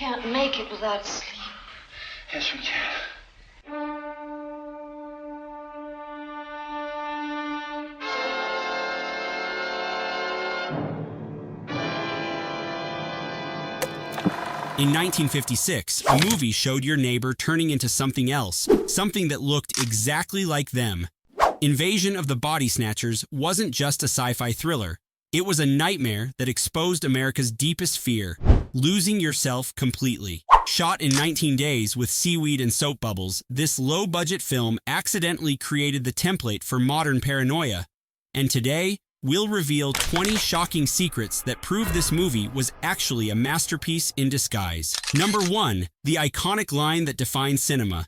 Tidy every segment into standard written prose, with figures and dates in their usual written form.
can't make it without sleep. Yes, we can. In 1956, a movie showed your neighbor turning into something else, something that looked exactly like them. Invasion of the Body Snatchers wasn't just a sci-fi thriller. It was a nightmare that exposed America's deepest fear, losing yourself completely. Shot in 19 days with seaweed and soap bubbles, this low-budget film accidentally created the template for modern paranoia. And today, we'll reveal 20 shocking secrets that prove this movie was actually a masterpiece in disguise. Number 1, the iconic line that defines cinema.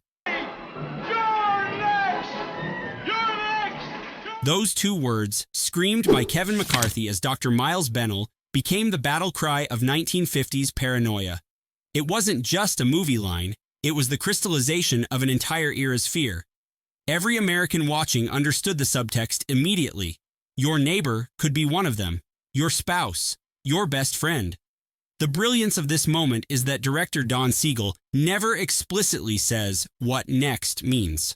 Those 2 words, screamed by Kevin McCarthy as Dr. Miles Bennell, became the battle cry of 1950s paranoia. It wasn't just a movie line, it was the crystallization of an entire era's fear. Every American watching understood the subtext immediately. Your neighbor could be one of them, your spouse, your best friend. The brilliance of this moment is that director Don Siegel never explicitly says what next means.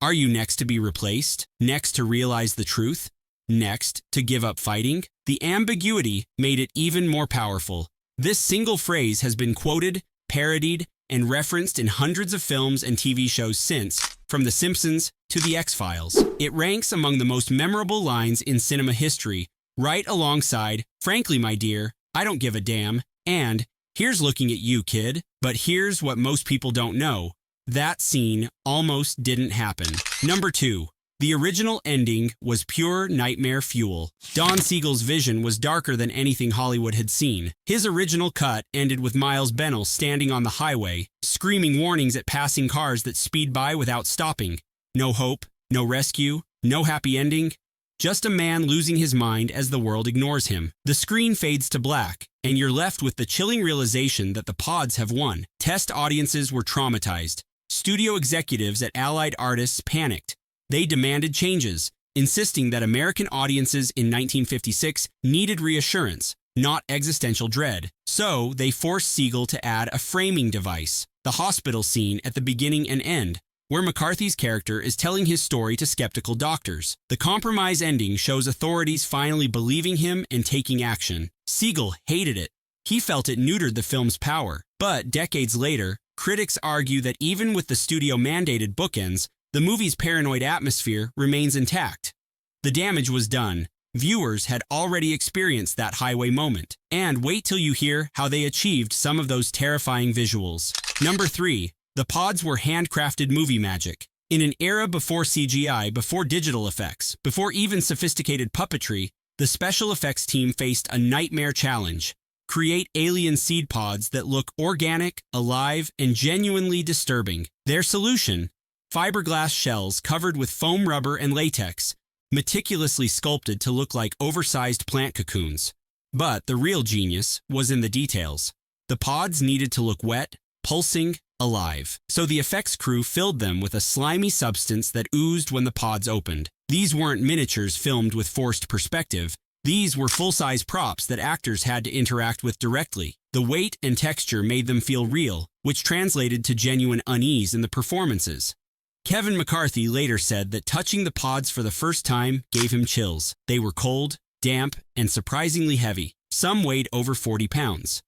Are you next to be replaced? Next to realize the truth? Next to give up fighting? The ambiguity made it even more powerful. This single phrase has been quoted, parodied, and referenced in hundreds of films and TV shows since, from The Simpsons to The X-Files. It ranks among the most memorable lines in cinema history, right alongside, "Frankly, my dear, I don't give a damn," and "Here's looking at you, kid." But here's what most people don't know. That scene almost didn't happen. Number 2. The original ending was pure nightmare fuel. Don Siegel's vision was darker than anything Hollywood had seen. His original cut ended with Miles Bennell standing on the highway, screaming warnings at passing cars that speed by without stopping. No hope, no rescue, no happy ending. Just a man losing his mind as the world ignores him. The screen fades to black, and you're left with the chilling realization that the pods have won. Test audiences were traumatized. Studio executives at Allied Artists panicked. They demanded changes, insisting that American audiences in 1956 needed reassurance, not existential dread. So they forced Siegel to add a framing device, the hospital scene at the beginning and end, where McCarthy's character is telling his story to skeptical doctors. The compromise ending shows authorities finally believing him and taking action. Siegel hated it. He felt it neutered the film's power. But decades later, critics argue that even with the studio-mandated bookends, the movie's paranoid atmosphere remains intact. The damage was done. Viewers had already experienced that highway moment. And wait till you hear how they achieved some of those terrifying visuals. Number 3. The pods were handcrafted movie magic. In an era before CGI, before digital effects, before even sophisticated puppetry, the special effects team faced a nightmare challenge. Create alien seed pods that look organic, alive, and genuinely disturbing. Their solution? Fiberglass shells covered with foam rubber and latex, meticulously sculpted to look like oversized plant cocoons. But the real genius was in the details. The pods needed to look wet, pulsing, alive. So the effects crew filled them with a slimy substance that oozed when the pods opened. These weren't miniatures filmed with forced perspective. These were full-size props that actors had to interact with directly. The weight and texture made them feel real, which translated to genuine unease in the performances. Kevin McCarthy later said that touching the pods for the first time gave him chills. They were cold, damp, and surprisingly heavy. Some weighed over 40 pounds.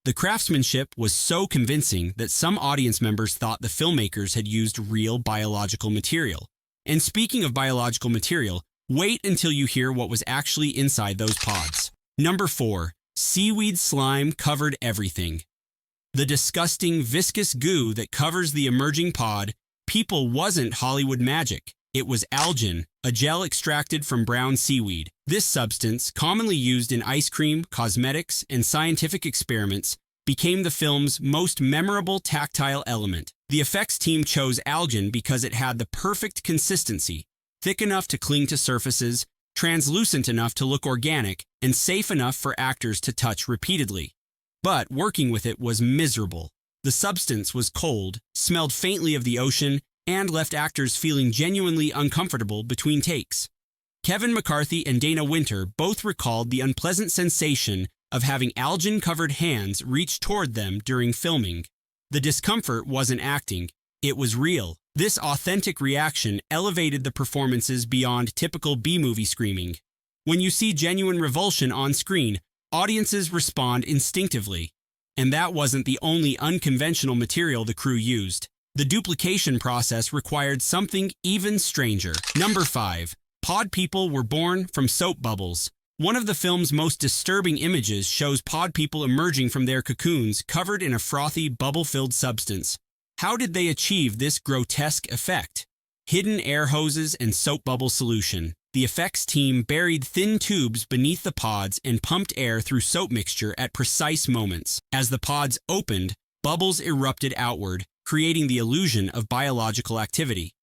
The craftsmanship was so convincing that some audience members thought the filmmakers had used real biological material. And speaking of biological material, wait until you hear what was actually inside those pods. Number 4. Seaweed slime covered everything. The disgusting, viscous goo that covers the emerging pod wasn't Hollywood magic. It was algin, a gel extracted from brown seaweed. This substance, commonly used in ice cream, cosmetics, and scientific experiments, became the film's most memorable tactile element. The effects team chose algin because it had the perfect consistency, thick enough to cling to surfaces, translucent enough to look organic, and safe enough for actors to touch repeatedly. But working with it was miserable. The substance was cold, smelled faintly of the ocean, and left actors feeling genuinely uncomfortable between takes. Kevin McCarthy and Dana Winter both recalled the unpleasant sensation of having algae-covered hands reach toward them during filming. The discomfort wasn't acting, it was real. This authentic reaction elevated the performances beyond typical B-movie screaming. When you see genuine revulsion on screen, audiences respond instinctively. And that wasn't the only unconventional material the crew used. The duplication process required something even stranger. Number 5. Pod people were born from soap bubbles. One of the film's most disturbing images shows pod people emerging from their cocoons covered in a frothy, bubble-filled substance. How did they achieve this grotesque effect? Hidden air hoses and soap bubble solution. The effects team buried thin tubes beneath the pods and pumped air through soap mixture at precise moments. As the pods opened, bubbles erupted outward, creating the illusion of biological activity.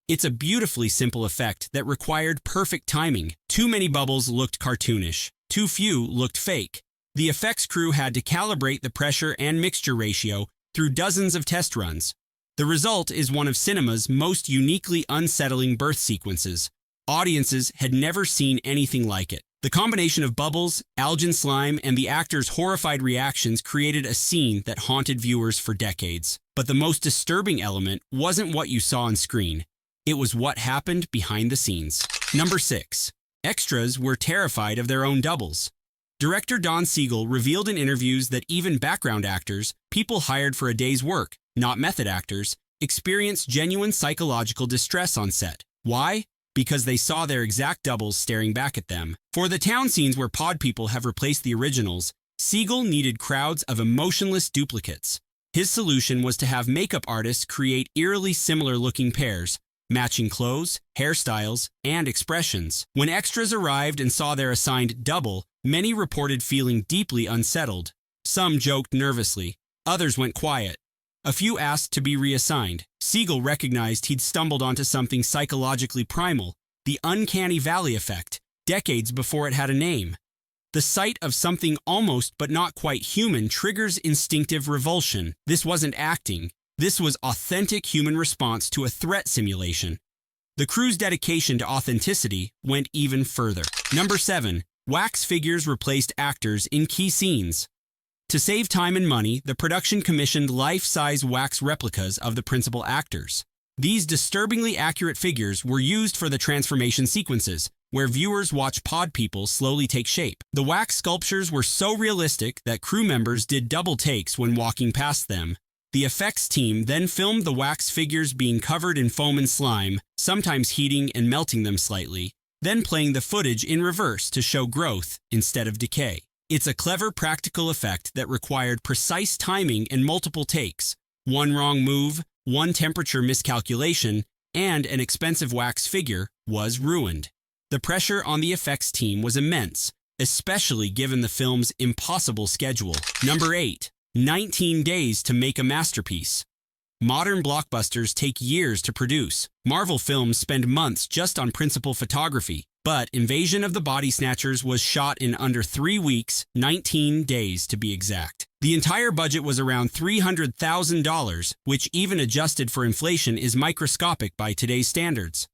It's a beautifully simple effect that required perfect timing. Too many bubbles looked cartoonish. Too few looked fake. The effects crew had to calibrate the pressure and mixture ratio through dozens of test runs. The result is one of cinema's most uniquely unsettling birth sequences. Audiences had never seen anything like it. The combination of bubbles, algae slime, and the actors' horrified reactions created a scene that haunted viewers for decades. But the most disturbing element wasn't what you saw on screen. It was what happened behind the scenes. Number 6. Extras were terrified of their own doubles. Director Don Siegel revealed in interviews that even background actors, people hired for a day's work, not method actors, experienced genuine psychological distress on set. Why? Because they saw their exact doubles staring back at them. For the town scenes where pod people have replaced the originals, Siegel needed crowds of emotionless duplicates. His solution was to have makeup artists create eerily similar-looking pairs, matching clothes, hairstyles, and expressions. When extras arrived and saw their assigned double, many reported feeling deeply unsettled. Some joked nervously. Others went quiet. A few asked to be reassigned. Siegel recognized he'd stumbled onto something psychologically primal, the uncanny valley effect, decades before it had a name. The sight of something almost but not quite human triggers instinctive revulsion. This wasn't acting. This was authentic human response to a threat simulation. The crew's dedication to authenticity went even further. Number 7. Wax figures replaced actors in key scenes. To save time and money, the production commissioned life-size wax replicas of the principal actors. These disturbingly accurate figures were used for the transformation sequences, where viewers watch pod people slowly take shape. The wax sculptures were so realistic that crew members did double takes when walking past them. The effects team then filmed the wax figures being covered in foam and slime, sometimes heating and melting them slightly, then playing the footage in reverse to show growth instead of decay. It's a clever practical effect that required precise timing and multiple takes. One wrong move, one temperature miscalculation, and an expensive wax figure was ruined. The pressure on the effects team was immense, especially given the film's impossible schedule. Number 8. 19 days to make a masterpiece. Modern blockbusters take years to produce. Marvel films spend months just on principal photography. But Invasion of the Body Snatchers was shot in under 3 weeks, 19 days to be exact. The entire budget was around $300,000, which even adjusted for inflation is microscopic by today's standards.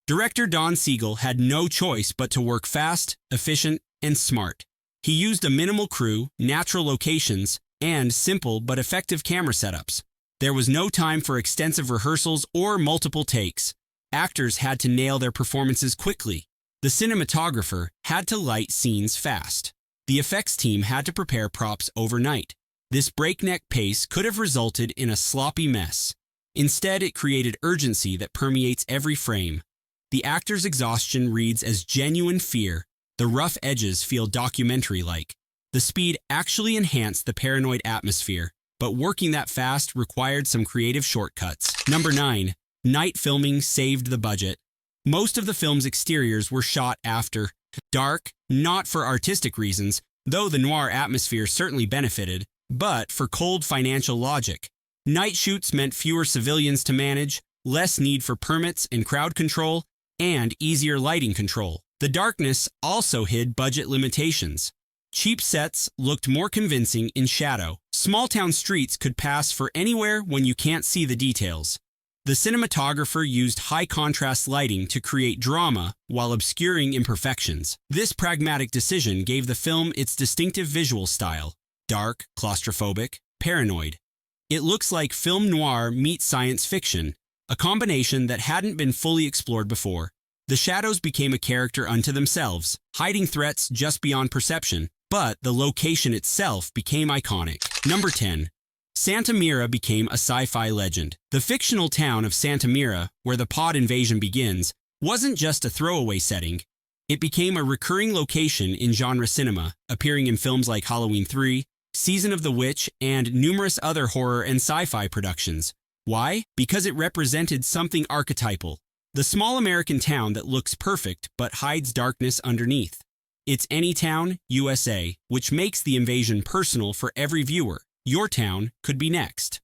Director Don Siegel had no choice but to work fast, efficient, and smart. He used a minimal crew, natural locations, and simple but effective camera setups. There was no time for extensive rehearsals or multiple takes. Actors had to nail their performances quickly. The cinematographer had to light scenes fast. The effects team had to prepare props overnight. This breakneck pace could have resulted in a sloppy mess. Instead, it created urgency that permeates every frame. The actor's exhaustion reads as genuine fear. The rough edges feel documentary-like. The speed actually enhanced the paranoid atmosphere, but working that fast required some creative shortcuts. Number 9. Night filming saved the budget. Most of the film's exteriors were shot after dark, not for artistic reasons, though the noir atmosphere certainly benefited, but for cold financial logic. Night shoots meant fewer civilians to manage, less need for permits and crowd control, and easier lighting control. The darkness also hid budget limitations. Cheap sets looked more convincing in shadow. Small-town streets could pass for anywhere when you can't see the details. The cinematographer used high-contrast lighting to create drama while obscuring imperfections. This pragmatic decision gave the film its distinctive visual style: dark, claustrophobic, paranoid. It looks like film noir meets science fiction, a combination that hadn't been fully explored before. The shadows became a character unto themselves, hiding threats just beyond perception, but the location itself became iconic. Number 10. Santa Mira became a sci-fi legend. The fictional town of Santa Mira, where the pod invasion begins, wasn't just a throwaway setting. It became a recurring location in genre cinema, appearing in films like Halloween 3, Season of the Witch, and numerous other horror and sci-fi productions. Why? Because it represented something archetypal. The small American town that looks perfect but hides darkness underneath. It's any town, USA, which makes the invasion personal for every viewer. Your town could be next.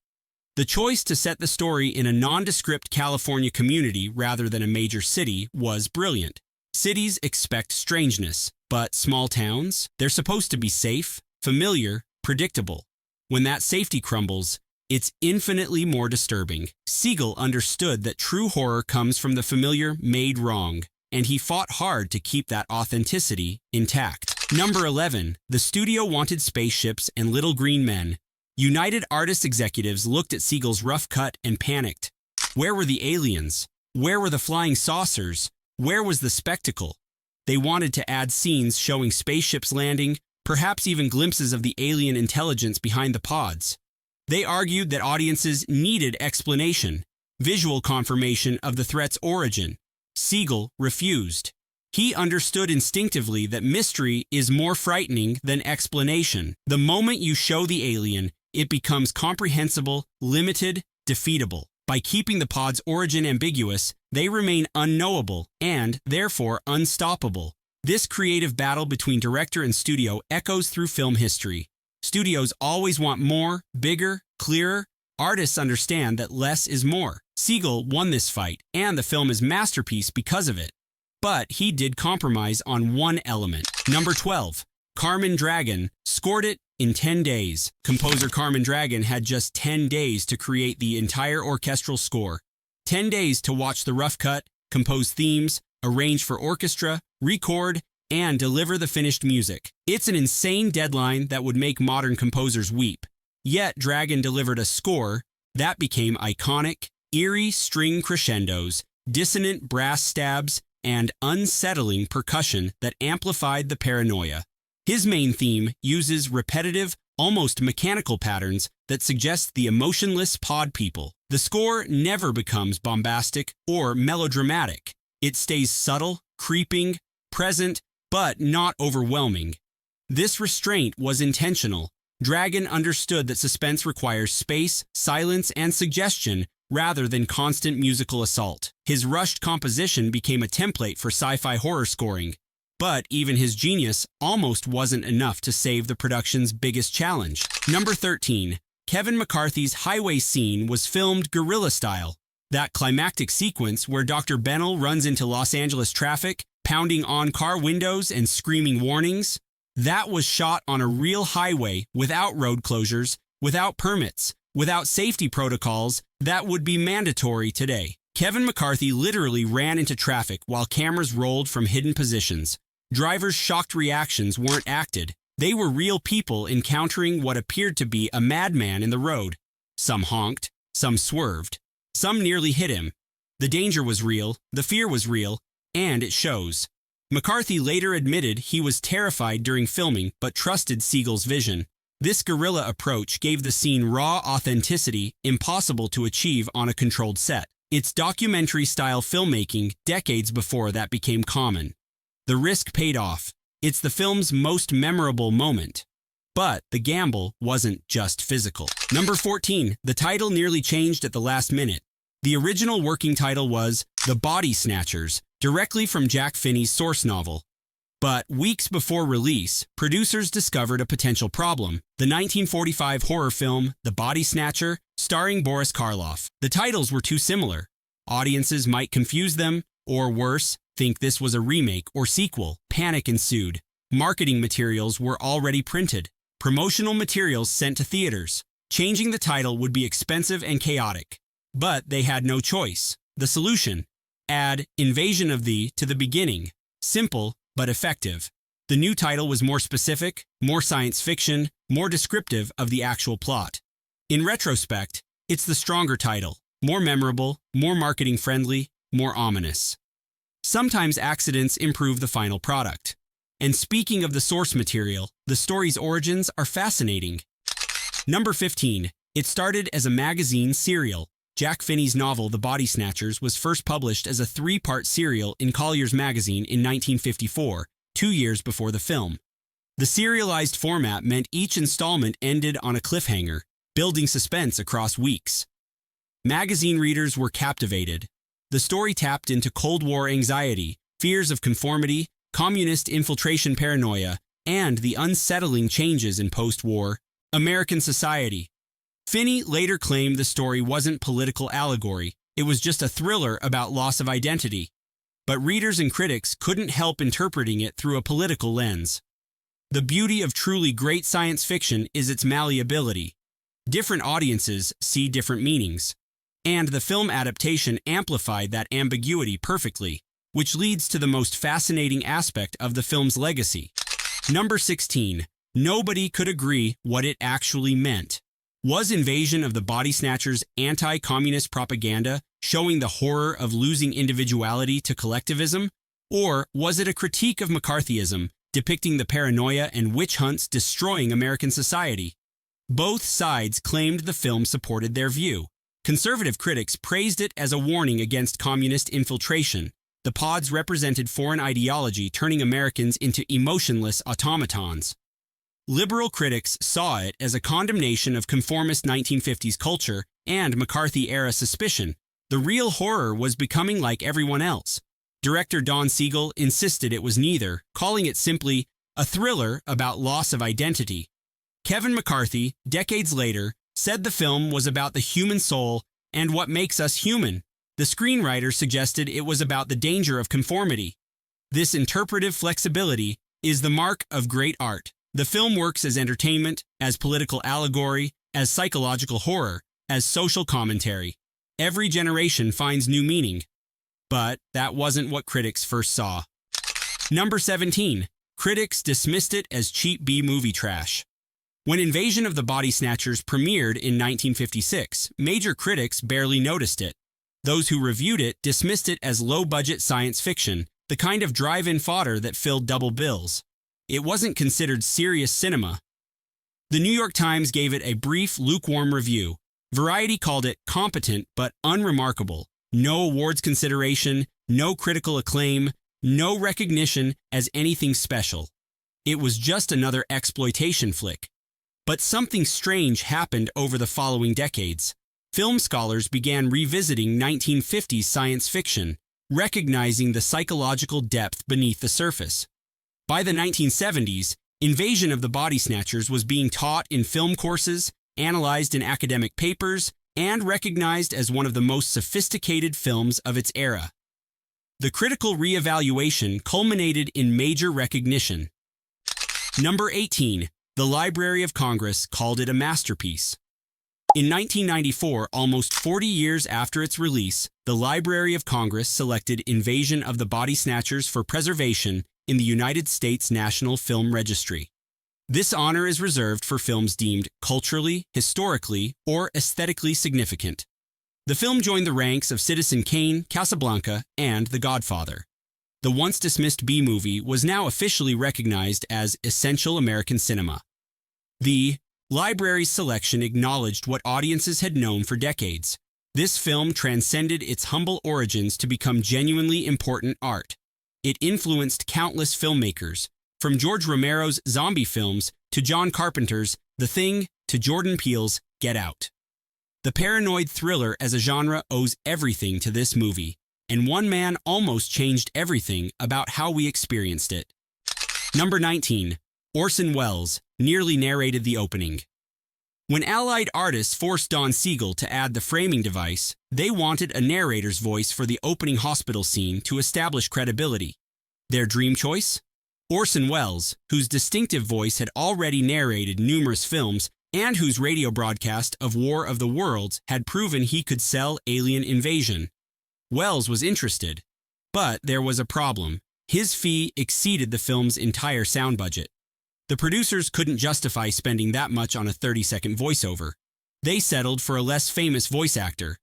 The choice to set the story in a nondescript California community rather than a major city was brilliant. Cities expect strangeness, but small towns? They're supposed to be safe, familiar, predictable. When that safety crumbles, it's infinitely more disturbing. Siegel understood that true horror comes from the familiar made wrong, and he fought hard to keep that authenticity intact. Number 11. The studio wanted spaceships and little green men. United Artists executives looked at Siegel's rough cut and panicked. Where were the aliens? Where were the flying saucers? Where was the spectacle? They wanted to add scenes showing spaceships landing, perhaps even glimpses of the alien intelligence behind the pods. They argued that audiences needed explanation, visual confirmation of the threat's origin. Siegel refused. He understood instinctively that mystery is more frightening than explanation. The moment you show the alien, it becomes comprehensible, limited, defeatable. By keeping the pod's origin ambiguous, they remain unknowable and, therefore, unstoppable. This creative battle between director and studio echoes through film history. Studios always want more, bigger, clearer. Artists understand that less is more. Siegel won this fight, and the film is a masterpiece because of it. But he did compromise on one element. Number 12. Carmen Dragon scored it in 10 days. Composer Carmen Dragon had just 10 days to create the entire orchestral score. 10 days to watch the rough cut, compose themes, arrange for orchestra, record, and deliver the finished music. It's an insane deadline that would make modern composers weep. Yet Dragon delivered a score that became iconic: eerie string crescendos, dissonant brass stabs, and unsettling percussion that amplified the paranoia. His main theme uses repetitive, almost mechanical patterns that suggest the emotionless pod people. The score never becomes bombastic or melodramatic. It stays subtle, creeping, present, but not overwhelming. This restraint was intentional. Dragon understood that suspense requires space, silence, and suggestion rather than constant musical assault. His rushed composition became a template for sci-fi horror scoring. But even his genius almost wasn't enough to save the production's biggest challenge. Number 13. Kevin McCarthy's highway scene was filmed guerrilla style. That climactic sequence where Dr. Bennell runs into Los Angeles traffic, pounding on car windows and screaming warnings, that was shot on a real highway without road closures, without permits, without safety protocols that would be mandatory today. Kevin McCarthy literally ran into traffic while cameras rolled from hidden positions. Drivers' shocked reactions weren't acted. They were real people encountering what appeared to be a madman in the road. Some honked, some swerved, some nearly hit him. The danger was real, the fear was real, and it shows. McCarthy later admitted he was terrified during filming but trusted Siegel's vision. This guerrilla approach gave the scene raw authenticity impossible to achieve on a controlled set. It's documentary-style filmmaking decades before that became common. The risk paid off. It's the film's most memorable moment. But the gamble wasn't just physical. Number 14. The title nearly changed at the last minute. The original working title was The Body Snatchers, directly from Jack Finney's source novel. But weeks before release, producers discovered a potential problem: the 1945 horror film The Body Snatcher, starring Boris Karloff. The titles were too similar. Audiences might confuse them, or worse, think this was a remake or sequel. Panic ensued. Marketing materials were already printed. Promotional materials sent to theaters. Changing the title would be expensive and chaotic. But they had no choice. The solution: add "Invasion of the" to the beginning. Simple, but effective. The new title was more specific, more science fiction, more descriptive of the actual plot. In retrospect, it's the stronger title, more memorable, more marketing friendly, more ominous. Sometimes accidents improve the final product. And speaking of the source material, the story's origins are fascinating. Number 15. It started as a magazine serial. Jack Finney's novel The Body Snatchers was first published as a 3-part serial in Collier's magazine in 1954, 2 years before the film. The serialized format meant each installment ended on a cliffhanger, building suspense across weeks. Magazine readers were captivated. The story tapped into Cold War anxiety, fears of conformity, communist infiltration paranoia, and the unsettling changes in post-war American society. Finney later claimed the story wasn't political allegory, it was just a thriller about loss of identity. But readers and critics couldn't help interpreting it through a political lens. The beauty of truly great science fiction is its malleability. Different audiences see different meanings. And the film adaptation amplified that ambiguity perfectly, which leads to the most fascinating aspect of the film's legacy. Number 16. Nobody could agree what it actually meant. Was Invasion of the Body Snatchers anti-communist propaganda showing the horror of losing individuality to collectivism? Or was it a critique of McCarthyism, depicting the paranoia and witch hunts destroying American society? Both sides claimed the film supported their view. Conservative critics praised it as a warning against communist infiltration. The pods represented foreign ideology turning Americans into emotionless automatons. Liberal critics saw it as a condemnation of conformist 1950s culture and McCarthy-era suspicion. The real horror was becoming like everyone else. Director Don Siegel insisted it was neither, calling it simply a thriller about loss of identity. Kevin McCarthy, decades later, said the film was about the human soul and what makes us human. The screenwriter suggested it was about the danger of conformity. This interpretive flexibility is the mark of great art. The film works as entertainment, as political allegory, as psychological horror, as social commentary. Every generation finds new meaning. But that wasn't what critics first saw. Number 17. Critics dismissed it as cheap B-movie trash. When Invasion of the Body Snatchers premiered in 1956, major critics barely noticed it. Those who reviewed it dismissed it as low-budget science fiction, the kind of drive-in fodder that filled double bills. It wasn't considered serious cinema. The New York Times gave it a brief, lukewarm review. Variety called it competent but unremarkable. No awards consideration, no critical acclaim, no recognition as anything special. It was just another exploitation flick. But something strange happened over the following decades. Film scholars began revisiting 1950s science fiction, recognizing the psychological depth beneath the surface. By the 1970s, Invasion of the Body Snatchers was being taught in film courses, analyzed in academic papers, and recognized as one of the most sophisticated films of its era. The critical reevaluation culminated in major recognition. Number 18. The Library of Congress called it a masterpiece. In 1994, almost 40 years after its release, the Library of Congress selected Invasion of the Body Snatchers for preservation in the United States National Film Registry. This honor is reserved for films deemed culturally, historically, or aesthetically significant. The film joined the ranks of Citizen Kane, Casablanca, and The Godfather. The once dismissed B-movie was now officially recognized as essential American cinema. The library's selection acknowledged what audiences had known for decades. This film transcended its humble origins to become genuinely important art. It influenced countless filmmakers, from George Romero's zombie films to John Carpenter's The Thing to Jordan Peele's Get Out. The paranoid thriller as a genre owes everything to this movie, and one man almost changed everything about how we experienced it. Number 19. Orson Welles nearly narrated the opening. When Allied artists forced Don Siegel to add the framing device, they wanted a narrator's voice for the opening hospital scene to establish credibility. Their dream choice? Orson Welles, whose distinctive voice had already narrated numerous films, and whose radio broadcast of War of the Worlds had proven he could sell alien invasion. Wells was interested, but there was a problem. His fee exceeded the film's entire sound budget. The producers couldn't justify spending that much on a 30-second voiceover. They settled for a less famous voice actor.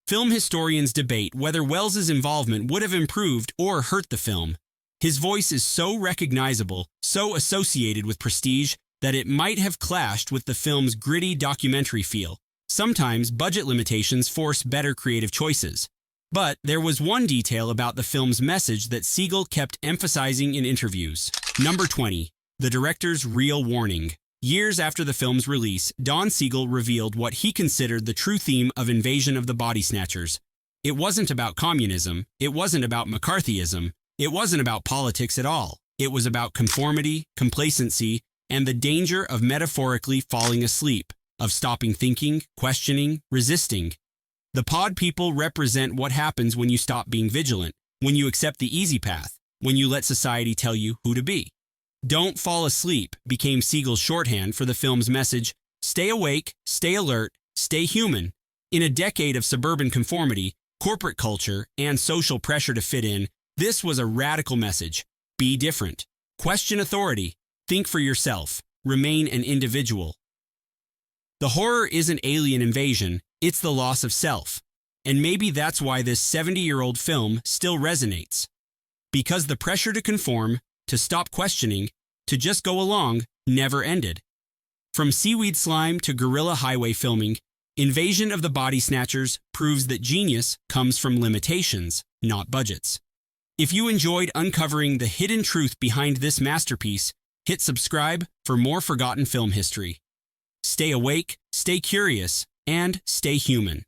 Film historians debate whether Wells's involvement would have improved or hurt the film. His voice is so recognizable, so associated with prestige, that it might have clashed with the film's gritty documentary feel. Sometimes budget limitations force better creative choices. But there was one detail about the film's message that Siegel kept emphasizing in interviews. Number 20. The director's real warning. Years after the film's release, Don Siegel revealed what he considered the true theme of Invasion of the Body Snatchers. It wasn't about communism, it wasn't about McCarthyism, it wasn't about politics at all. It was about conformity, complacency, and the danger of metaphorically falling asleep, of stopping thinking, questioning, resisting. The pod people represent what happens when you stop being vigilant, when you accept the easy path, when you let society tell you who to be. Don't fall asleep became Siegel's shorthand for the film's message, stay awake, stay alert, stay human. In a decade of suburban conformity, corporate culture, and social pressure to fit in, this was a radical message. Be different. Question authority. Think for yourself. Remain an individual. The horror isn't alien invasion, it's the loss of self. And maybe that's why this 70-year-old film still resonates. Because the pressure to conform, to stop questioning, to just go along, never ended. From seaweed slime to guerrilla highway filming, Invasion of the Body Snatchers proves that genius comes from limitations, not budgets. If you enjoyed uncovering the hidden truth behind this masterpiece, hit subscribe for more forgotten film history. Stay awake, stay curious, and stay human.